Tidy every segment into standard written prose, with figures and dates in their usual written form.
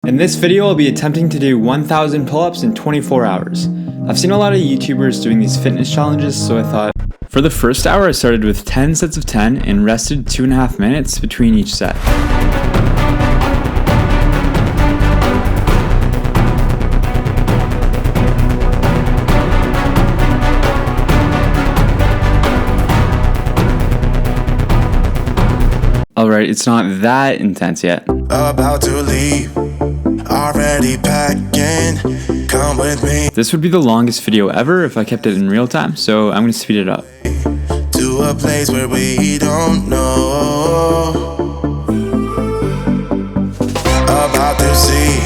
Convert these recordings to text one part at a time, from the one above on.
In this video, I'll be attempting to do 1,000 pull-ups in 24 hours. I've seen a lot of YouTubers doing these fitness challenges, so I thought, for the first hour I started with 10 sets of 10 and rested 2.5 minutes between each set. Alright, it's not that intense yet. About to leave, already packing, come with me. This would be the longest video ever if I kept it in real time, so I'm going to speed it up. To a place where we don't know. About to see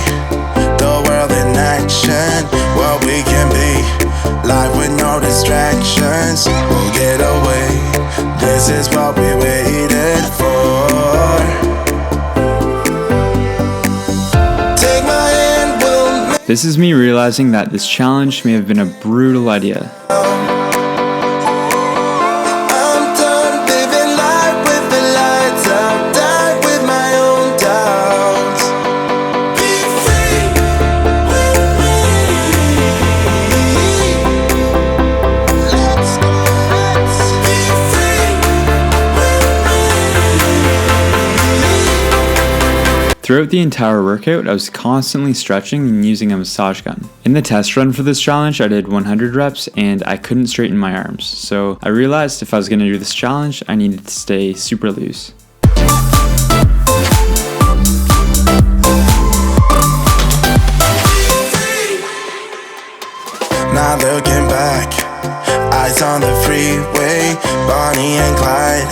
the world in action, what we can be. Life with no distractions, we'll get away. This is what we waited for. Take my hand, we'll. This is me realizing that this challenge may have been a brutal idea. I'm done living life with the lights out, die with my own doubts. Be free with me. Let's be free with me. Throughout the entire workout, I was constantly stretching and using a massage gun. In the test run for this challenge, I did 100 reps and I couldn't straighten my arms. So I realized if I was going to do this challenge, I needed to stay super loose. Not looking back, eyes on the freeway, Bonnie and Clyde,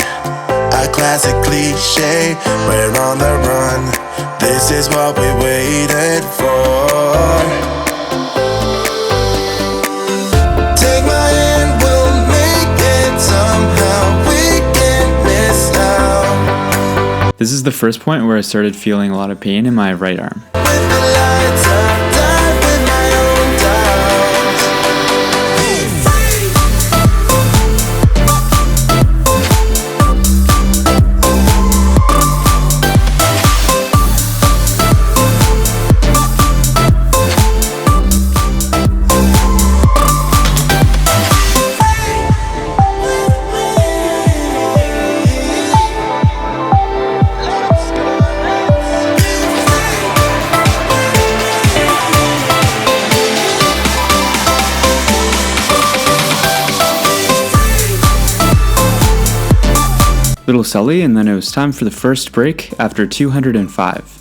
a classic cliche, we're on the run, this is what we waited for. Take my hand, we'll make it somehow, we can't miss now. This is the first point where I started feeling a lot of pain in my right arm. With the lights out, die with my own doubts. Be free. Little Sully, and then it was time for the first break after 205.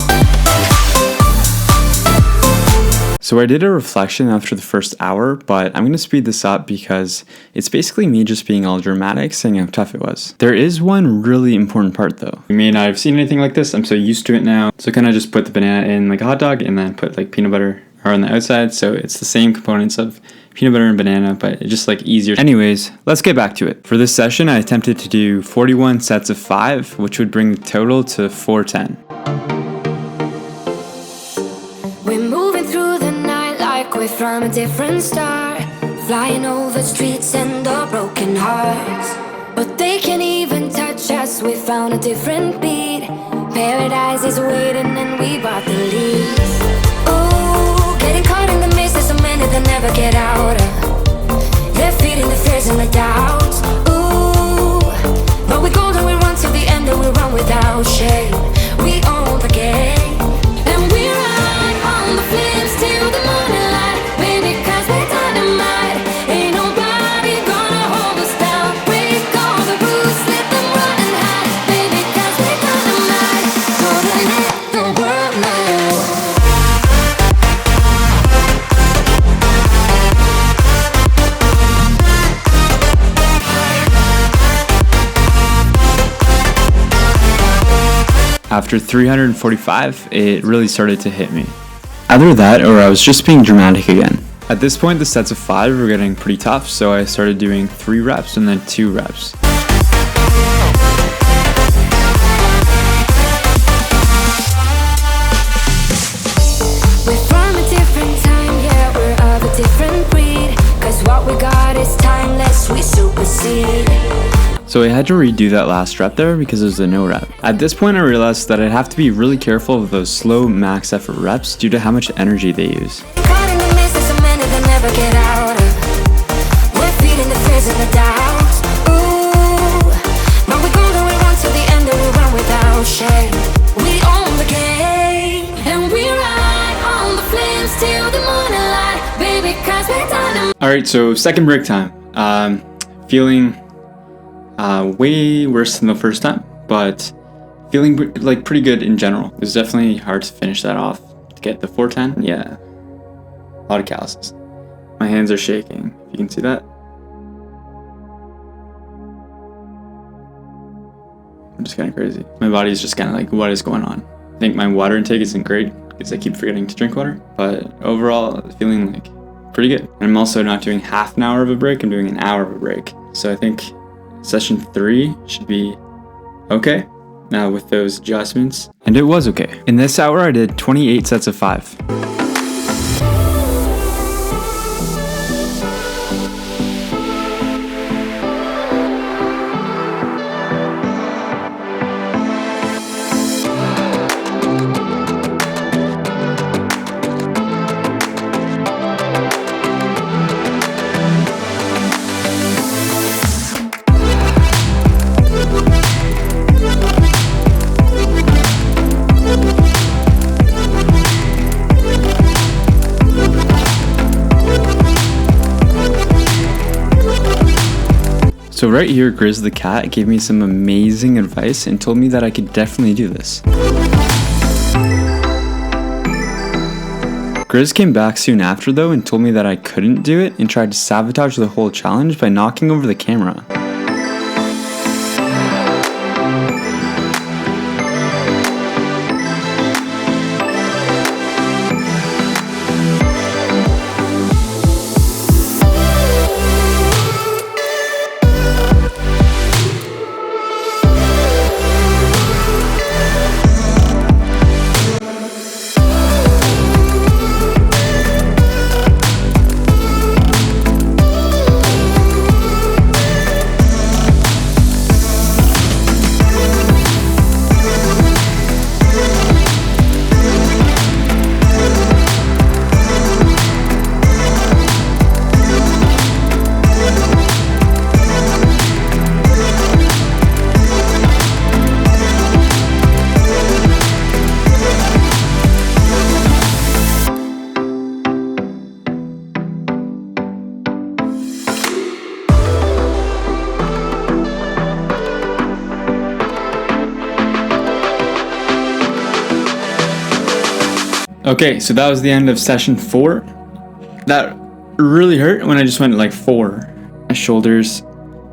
So I did a reflection after the first hour, but I'm going to speed this up because it's basically me just being all dramatic saying how tough it was. There is one really important part though. You may not have seen anything like this, I'm so used to it now. So kind of just put the banana in like a hot dog and then put like peanut butter on the outside, so it's the same components of peanut butter and banana, but it's just like easier. Anyways, let's get back to it. For this session, I attempted to do 41 sets of 5, which would bring the total to 410. We're moving through the night like we're from a different star, flying over streets and our broken hearts. But they can't even touch us, we found a different beat. Paradise is waiting and we bought the lead. Getting caught in the maze, there's so many that never get out of. They're feeding the fears and the doubts. Ooh, but we're golden, we run till the end and we run without shame. We own the game, and we ride on the flames till the morning light. Baby, 'cause we're dynamite. Ain't nobody gonna hold us down. Break all the rules, let them run and hide. Baby, 'cause we're dynamite. Gonna let the world know. After 345, it really started to hit me. Either that or I was just being dramatic again. At this point, the sets of 5 were getting pretty tough, so I started doing 3 reps and then 2 reps. We're from a different time, yeah, we're of a different breed. 'Cause what we got is timeless, we supersede. So I had to redo that last rep there because it was a no rep. At this point I realized that I'd have to be really careful of those slow max effort reps due to how much energy they use. Caught in the midst of so many that never get out of. We're feeding the fears and the doubts. Ooh, but we go the way run till the end and we run without shame. We own the game and we ride on the flames till the morning light, baby, cause we're dynamite. Alright, so second break time. Feeling way worse than the first time, but feeling like pretty good in general. It was definitely hard to finish that off. To get the 410, yeah, a lot of calluses. My hands are shaking, if you can see that. I'm just kind of crazy. My body's just kind of like, what is going on? I think my water intake isn't great because I keep forgetting to drink water, but overall feeling like pretty good. And I'm also not doing half an hour of a break, I'm doing an hour of a break. So I think session 3 should be okay now with those adjustments. And it was okay. In this hour, I did 28 sets of 5. So right here, Grizz the cat gave me some amazing advice and told me that I could definitely do this. Grizz came back soon after though and told me that I couldn't do it and tried to sabotage the whole challenge by knocking over the camera. Okay, so that was the end of session 4. That really hurt when I just went like 4. My shoulders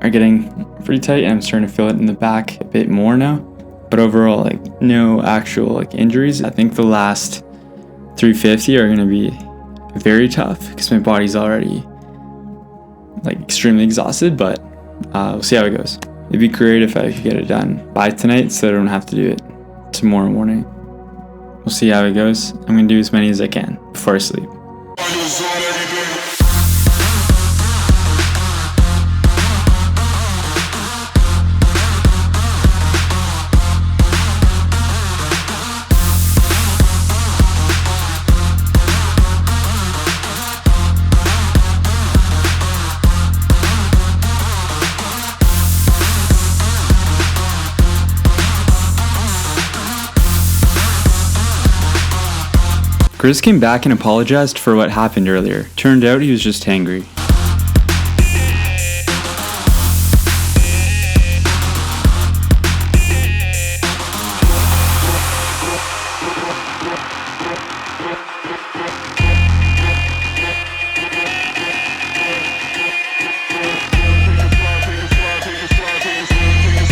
are getting pretty tight and I'm starting to feel it in the back a bit more now. But overall, like no actual like injuries. I think the last 350 are gonna be very tough because my body's already like extremely exhausted, but we'll see how it goes. It'd be great if I could get it done by tonight so I don't have to do it tomorrow morning. We'll see how it goes. I'm gonna do as many as I can before I sleep. Grizz came back and apologized for what happened earlier. Turned out he was just angry.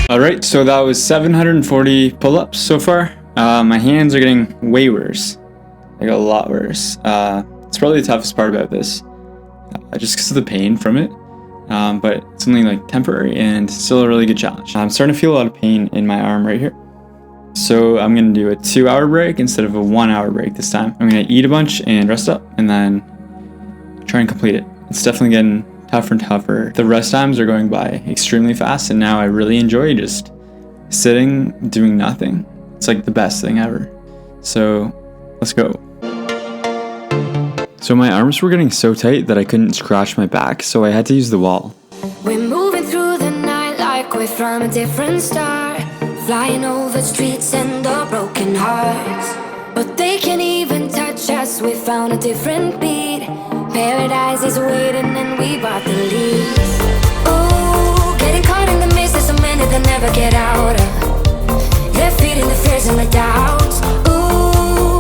Alright, so that was 740 pull-ups so far. My hands are getting way worse. Like a lot worse. It's probably the toughest part about this, just because of the pain from it. But it's only like temporary and still a really good challenge. I'm starting to feel a lot of pain in my arm right here. So I'm gonna do a 2-hour break instead of a 1-hour break this time. I'm gonna eat a bunch and rest up and then try and complete it. It's definitely getting tougher and tougher. The rest times are going by extremely fast, and now I really enjoy just sitting, doing nothing. It's like the best thing ever. So let's go. So my arms were getting so tight that I couldn't scratch my back, so I had to use the wall. We're moving through the night like we're from a different star, flying over streets and our broken hearts. But they can't even touch us, we found a different beat. Paradise is waiting and we bought the leaves. Ooh, getting caught in the mist, there's so many that never get out of. They're feeding the fears and the doubts. Ooh,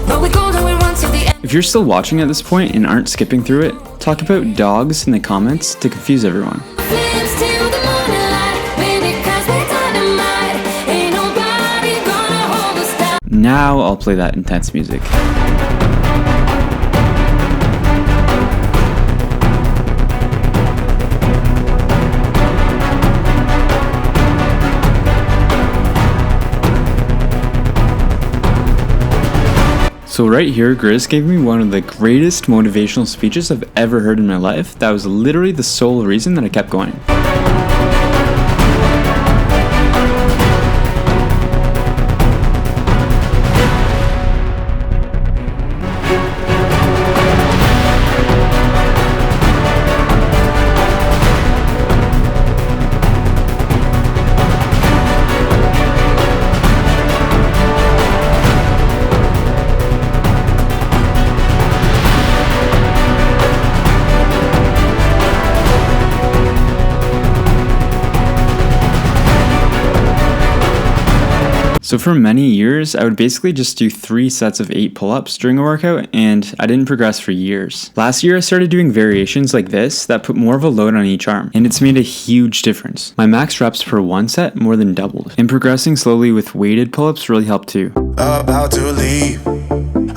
but we go and we run to the end. If you're still watching at this point and aren't skipping through it, talk about dogs in the comments to confuse everyone. Flames till the morning light, baby, 'cause we're dynamite. Ain't nobody gonna hold us down. Now I'll play that intense music. So right here, Grizz gave me one of the greatest motivational speeches I've ever heard in my life. That was literally the sole reason that I kept going. So for many years, I would basically just do 3 sets of 8 pull-ups during a workout, and I didn't progress for years. Last year, I started doing variations like this that put more of a load on each arm, and it's made a huge difference. My max reps per 1 set more than doubled, and progressing slowly with weighted pull-ups really helped too. About to leave,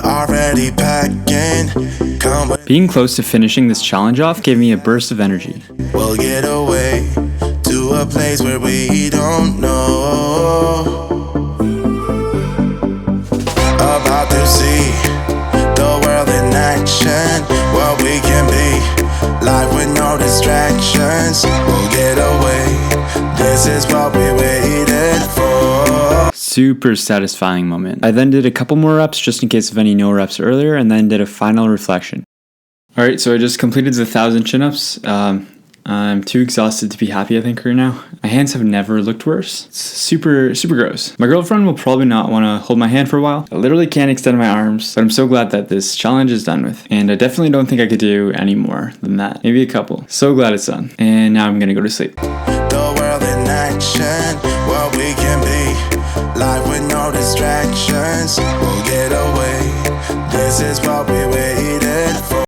already packing. Come with, Being close to finishing this challenge off gave me a burst of energy. we'll get away to a place where we don't know. About to see the world in action, what we can be, life with no distractions. We'll get away, this is what we waited for. Super satisfying moment. I then did a couple more reps just in case of any no reps earlier, and then did a final reflection. Alright, so I just completed the 1,000 chin-ups. I'm too exhausted to be happy, I think, right now. My hands have never looked worse. It's super gross. My girlfriend will probably not want to hold my hand for a while. I literally can't extend my arms, but I'm so glad that this challenge is done with. And I definitely don't think I could do any more than that. Maybe a couple. So glad it's done. And now I'm gonna go to sleep. The world in action, what we can be, life with no distractions. We'll get away, this is what we waited